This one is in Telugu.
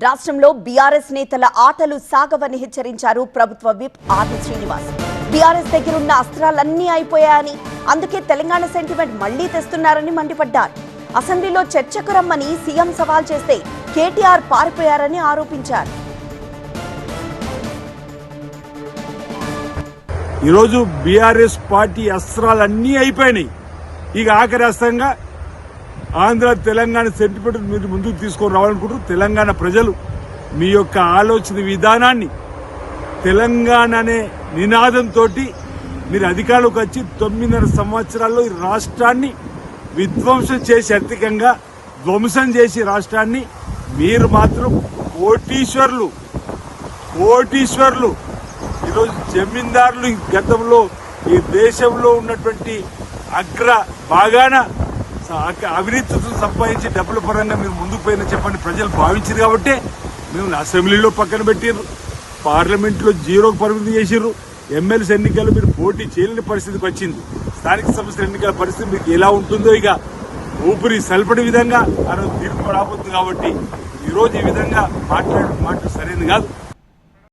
రాష్ట్రంలో బీఆర్ఎస్ నేతల ఆటలు సాగవని హెచ్చరించారు ప్రభుత్వ విప్ ఆది శ్రీనివాస్. బీఆర్ఎస్ దగ్గరున్న అస్త్రాలన్నీ అయిపోయాయని, అందుకే తెలంగాణ సెంటిమెంట్ మళ్లీ తెస్తున్నారని మండిపడ్డారు. అసెంబ్లీలో చర్చకు రమ్మని సీఎం సవాల్ చేస్తే కేటీఆర్ పారిపోయారని ఆరోపించారు. ఈరోజు బీఆర్ఎస్ పార్టీ అస్త్రాలన్నీ అయిపోయినాయి. ఇక ఆఖరి అస్త్రంగా ఆంధ్ర తెలంగాణ సెంటిమెంట్ మీరు ముందుకు తీసుకొని రావాలనుకుంటారు. తెలంగాణ ప్రజలు మీ యొక్క ఆలోచన విధానాన్ని తెలంగాణ అనే నినాదంతో మీరు అధికారంలోకి వచ్చి 9.5 సంవత్సరాల్లో ఈ రాష్ట్రాన్ని విధ్వంసం చేసి ఆర్థికంగా ధ్వంసం చేసి రాష్ట్రాన్ని మీరు మాత్రం కోటీశ్వర్లు ఈరోజు జమీందారులు గతంలో ఈ దేశంలో ఉన్నటువంటి అగ్ర బాగాన అవినీతితో సంపాదించి డబ్బుల పరంగా మీరు ముందుకు పోయిన చెప్పండి ప్రజలు భావించారు. కాబట్టి మేము అసెంబ్లీలో పక్కన పెట్టిర్రు, పార్లమెంట్లో జీరోకు పరిమితి చేసిర్రు, ఎమ్మెల్సీ ఎన్నికలు మీరు పోటీ చేయలేని పరిస్థితికి వచ్చింది. స్థానిక సంస్థల ఎన్నికల పరిస్థితి మీకు ఎలా ఉంటుందో ఇక ఊపిరి సల్పడి విధంగా ఆ రోజు తీర్పు రాబోతుంది. కాబట్టి ఈరోజు ఈ విధంగా మాట్లాడే మాట సరైనది కాదు.